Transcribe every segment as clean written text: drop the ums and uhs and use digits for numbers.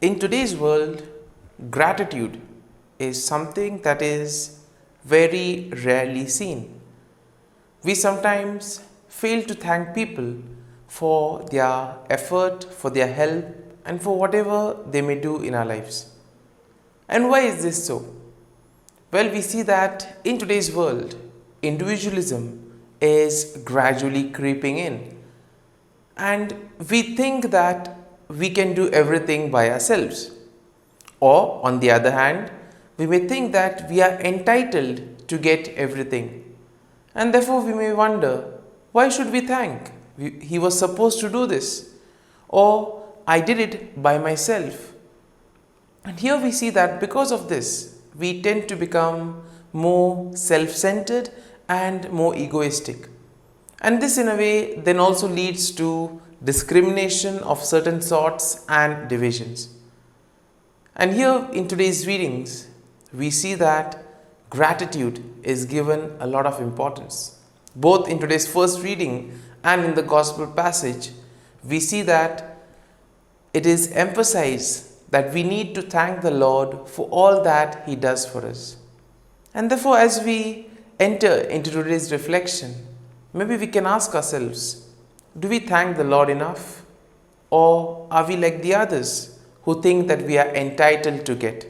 In today's world, gratitude is something that is very rarely seen. We sometimes fail to thank people for their effort, for their help, and for whatever they may do in our lives. And why is this so? Well, we see that in today's world, individualism is gradually creeping in. And we think that we can do everything by ourselves. Or, on the other hand, we may think that we are entitled to get everything. And therefore, we may wonder, why should we thank? He was supposed to do this. Or, I did it by myself. And here we see that because of this, we tend to become more self-centered and more egoistic. And this in a way then also leads to discrimination of certain sorts and divisions. And here in today's readings, we see that gratitude is given a lot of importance. Both in today's first reading and in the gospel passage, we see that it is emphasized that we need to thank the Lord for all that He does for us. And therefore, as we enter into today's reflection, maybe we can ask ourselves, do we thank the Lord enough? Or are we like the others who think that we are entitled to get?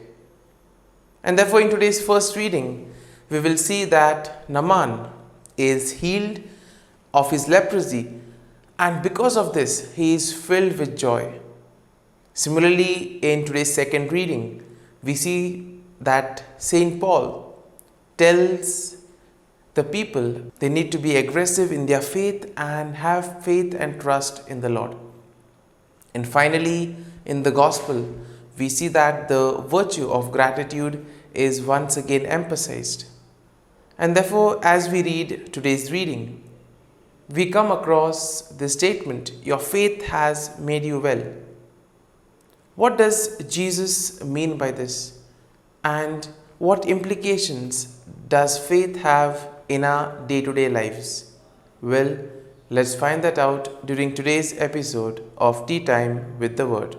And therefore, in today's first reading, we will see that Naaman is healed of his leprosy, and because of this, he is filled with joy. Similarly, in today's second reading, we see that St. Paul tells the people they need to be aggressive in their faith and have faith and trust in the Lord. And finally, in the gospel, we see that the virtue of gratitude is once again emphasized. And therefore, as we read today's reading, we come across the statement, your faith has made you well. What does Jesus mean by this? And what implications does faith have in our day-to-day lives? Well, let's find that out during today's episode of Tea Time with the Word.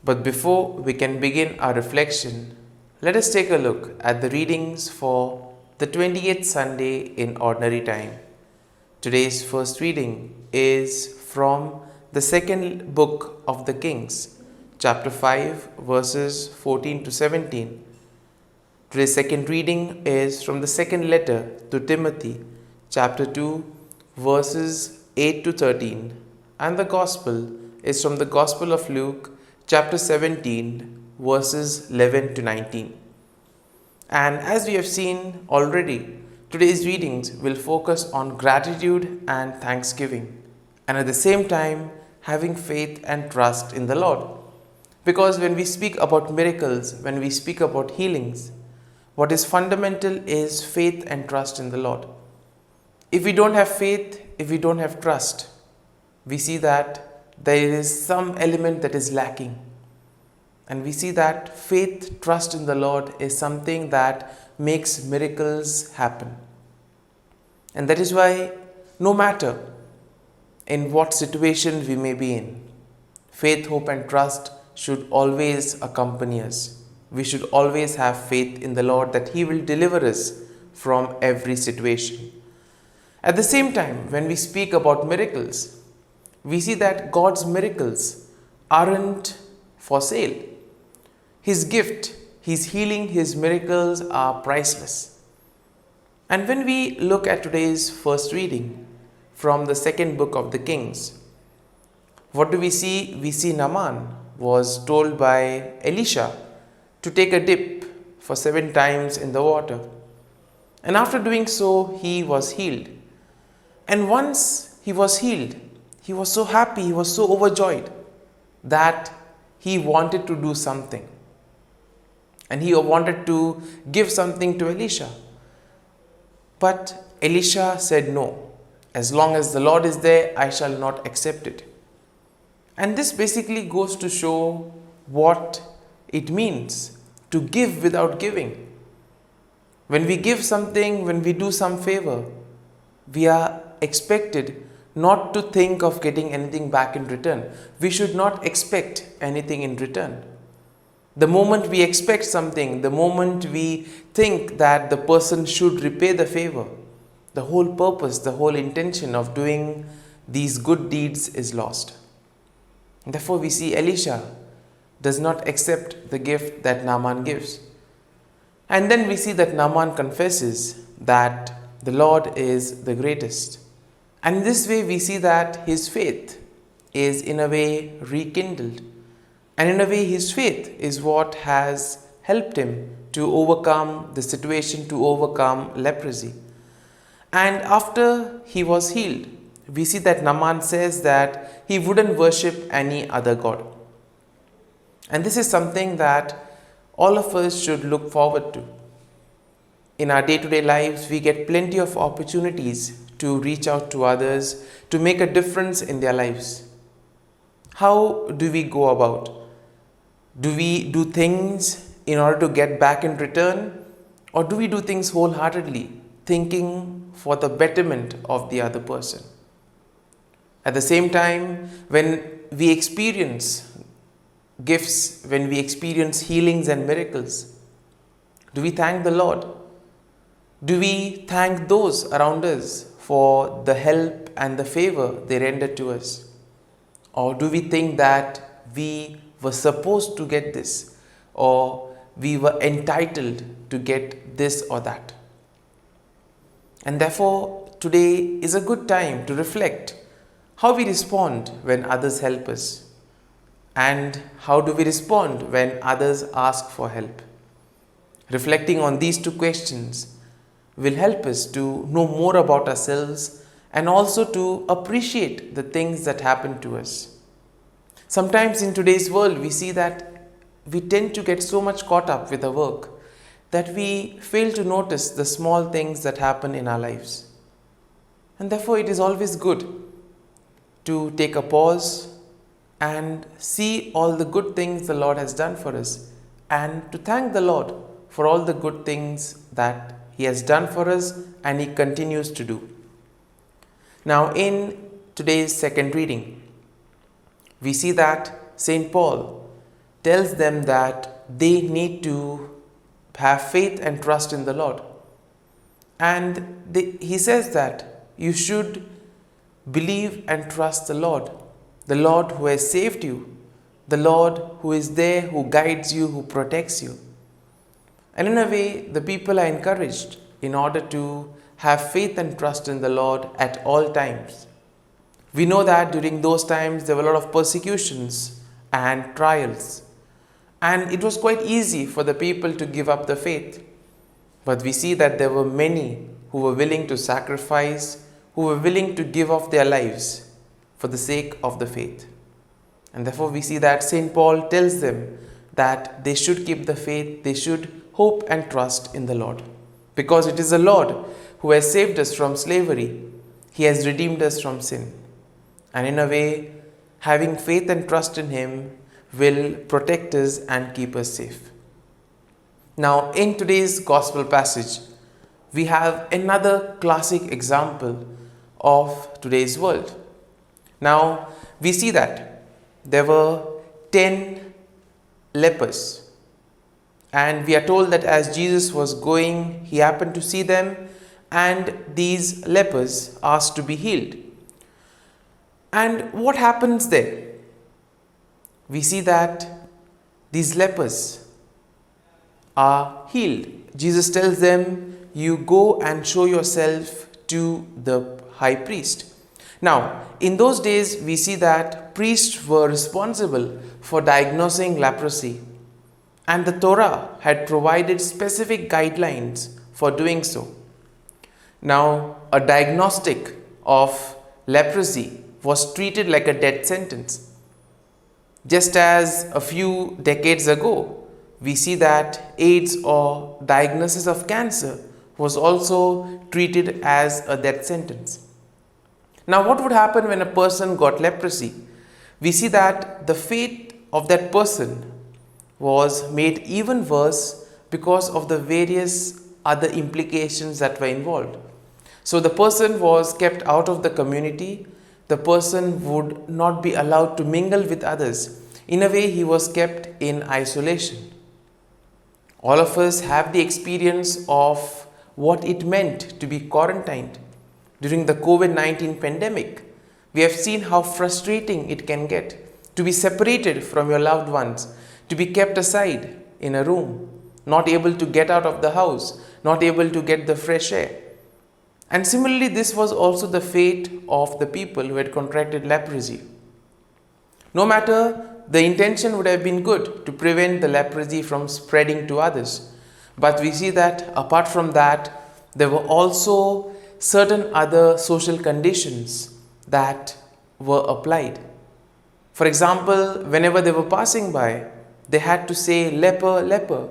But before we can begin our reflection, let us take a look at the readings for the 28th Sunday in Ordinary Time. Today's first reading is from the second book of the Kings, chapter 5, verses 14 to 17. Today's second reading is from the second letter to Timothy, chapter 2, verses 8 to 13. And the Gospel is from the Gospel of Luke, chapter 17, verses 11 to 19. And as we have seen already, today's readings will focus on gratitude and thanksgiving, and at the same time having faith and trust in the Lord. Because when we speak about miracles, when we speak about healings, what is fundamental is faith and trust in the Lord. If we don't have faith, if we don't have trust, we see that there is some element that is lacking. And we see that faith, trust in the Lord is something that makes miracles happen. And that is why no matter in what situation we may be in, faith, hope and trust should always accompany us. We should always have faith in the Lord that He will deliver us from every situation. At the same time, when we speak about miracles, we see that God's miracles aren't for sale. His gift, His healing, His miracles are priceless. And when we look at today's first reading from the second book of the Kings, what do we see? We see Naaman was told by Elisha to take a dip for 7 times in the water. And after doing so, he was healed. And once he was healed, he was so happy, he was so overjoyed that he wanted to do something. And he wanted to give something to Elisha. But Elisha said no. As long as the Lord is there, I shall not accept it. And this basically goes to show what it means to give without giving. When we give something, when we do some favor, we are expected not to think of getting anything back in return. We should not expect anything in return. The moment we expect something, the moment we think that the person should repay the favor, the whole purpose, the whole intention of doing these good deeds is lost. Therefore, we see Elisha does not accept the gift that Naaman gives. And then we see that Naaman confesses that the Lord is the greatest. And in this way, we see that his faith is in a way rekindled. And in a way, his faith is what has helped him to overcome the situation, to overcome leprosy. And after he was healed, we see that Naaman says that he wouldn't worship any other god. And this is something that all of us should look forward to. In our day-to-day lives, we get plenty of opportunities to reach out to others, to make a difference in their lives. How do we go about? Do we do things in order to get back in return? Or do we do things wholeheartedly, thinking for the betterment of the other person? At the same time, when we experience gifts, when we experience healings and miracles, do we thank the Lord? Do we thank those around us for the help and the favor they rendered to us? Or do we think that we were supposed to get this, or we were entitled to get this or that? And therefore, today is a good time to reflect how we respond when others help us, and how do we respond when others ask for help. Reflecting on these two questions will help us to know more about ourselves and also to appreciate the things that happen to us. Sometimes in today's world, we see that we tend to get so much caught up with our work that we fail to notice the small things that happen in our lives. And therefore, it is always good to take a pause and see all the good things the Lord has done for us, and to thank the Lord for all the good things that He has done for us and He continues to do. Now, in today's second reading, we see that St. Paul tells them that they need to have faith and trust in the Lord. And he says that you should believe and trust the Lord who has saved you, the Lord who is there, who guides you, who protects you. And in a way, the people are encouraged in order to have faith and trust in the Lord at all times. We know that during those times there were a lot of persecutions and trials, and it was quite easy for the people to give up the faith. But we see that there were many who were willing to sacrifice, who were willing to give up their lives for the sake of the faith. And therefore we see that St. Paul tells them that they should keep the faith, they should hope and trust in the Lord. Because it is the Lord who has saved us from slavery. He has redeemed us from sin. And in a way, having faith and trust in Him will protect us and keep us safe. Now, in today's Gospel passage, we have another classic example of today's world. Now, we see that there were 10 lepers. And we are told that as Jesus was going, He happened to see them, and these lepers asked to be healed. And what happens there? We see that these lepers are healed. Jesus tells them, you go and show yourself to the high priest. Now, in those days, we see that priests were responsible for diagnosing leprosy, and the Torah had provided specific guidelines for doing so. Now, a diagnostic of leprosy was treated like a death sentence. Just as a few decades ago, we see that AIDS or diagnosis of cancer was also treated as a death sentence. Now, what would happen when a person got leprosy? We see that the fate of that person was made even worse because of the various other implications that were involved. So the person was kept out of the community. The person would not be allowed to mingle with others. In a way, he was kept in isolation. All of us have the experience of what it meant to be quarantined during the COVID-19 pandemic. We have seen how frustrating it can get to be separated from your loved ones, to be kept aside in a room, not able to get out of the house, not able to get the fresh air. And similarly, this was also the fate of the people who had contracted leprosy. No matter the intention would have been good to prevent the leprosy from spreading to others. But we see that apart from that, there were also certain other social conditions that were applied. For example, whenever they were passing by, they had to say leper, leper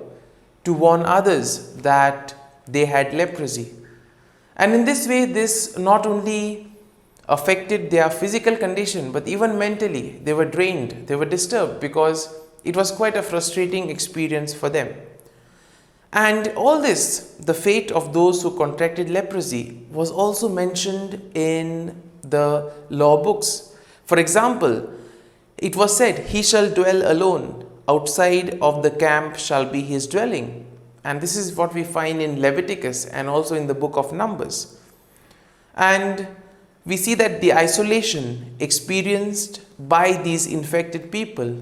to warn others that they had leprosy. And in this way, this not only affected their physical condition, but even mentally, they were drained, they were disturbed because it was quite a frustrating experience for them. And all this, the fate of those who contracted leprosy, was also mentioned in the law books. For example, it was said, "He shall dwell alone, outside of the camp shall be his dwelling." And this is what we find in Leviticus and also in the book of Numbers. And we see that the isolation experienced by these infected people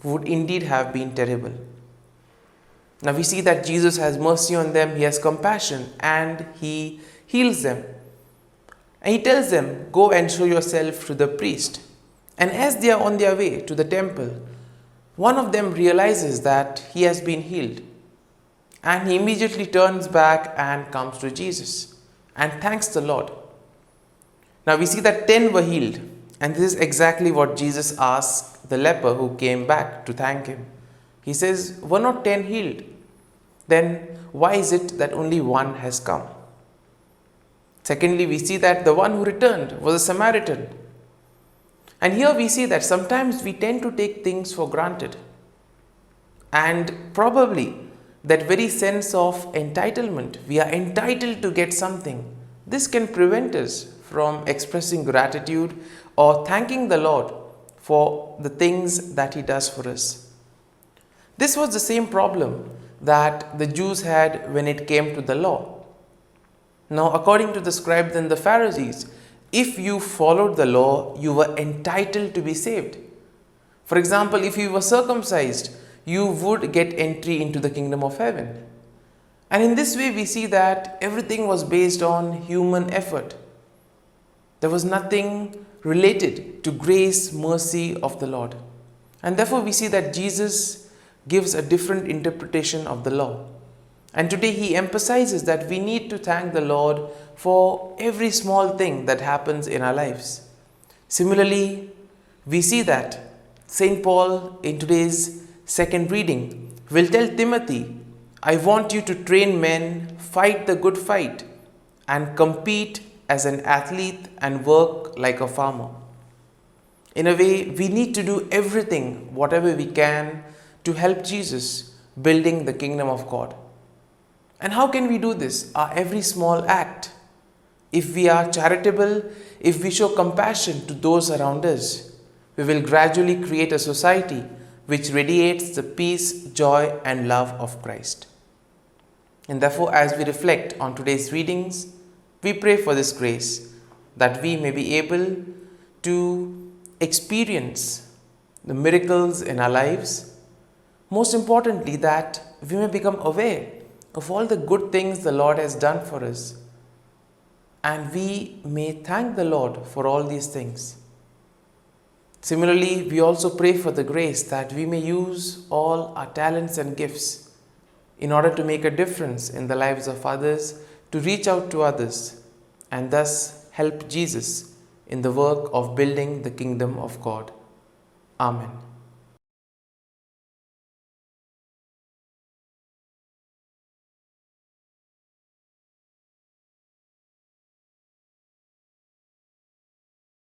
would indeed have been terrible. Now we see that Jesus has mercy on them, he has compassion, and he heals them. And he tells them, "Go and show yourself to the priest." And as they are on their way to the temple, one of them realizes that he has been healed. And he immediately turns back and comes to Jesus and thanks the Lord. Now we see that 10 were healed, and this is exactly what Jesus asked the leper who came back to thank him. He says, "Were not 10 healed? Then why is it that only one has come?" Secondly, we see that the one who returned was a Samaritan. And here we see that sometimes we tend to take things for granted. And probably that very sense of entitlement, we are entitled to get something, this can prevent us from expressing gratitude or thanking the Lord for the things that he does for us. This was the same problem that the Jews had when it came to the law. Now, according to the scribes and the Pharisees, if you followed the law, you were entitled to be saved. For example, if you were circumcised, you would get entry into the kingdom of heaven. And in this way, we see that everything was based on human effort. There was nothing related to grace, mercy of the Lord. And therefore, we see that Jesus gives a different interpretation of the law. And today he emphasizes that we need to thank the Lord for every small thing that happens in our lives. Similarly, we see that St. Paul in today's second reading will tell Timothy, "I want you to train men, fight the good fight, and compete as an athlete and work like a farmer." In a way, we need to do everything, whatever we can, to help Jesus building the kingdom of God. And how can we do this? Our every small act. If we are charitable, if we show compassion to those around us, we will gradually create a society which radiates the peace, joy, and love of Christ. And therefore, as we reflect on today's readings, we pray for this grace, that we may be able to experience the miracles in our lives. Most importantly, that we may become aware of all the good things the Lord has done for us. And we may thank the Lord for all these things. Similarly, we also pray for the grace that we may use all our talents and gifts in order to make a difference in the lives of others, to reach out to others, and thus help Jesus in the work of building the kingdom of God. Amen.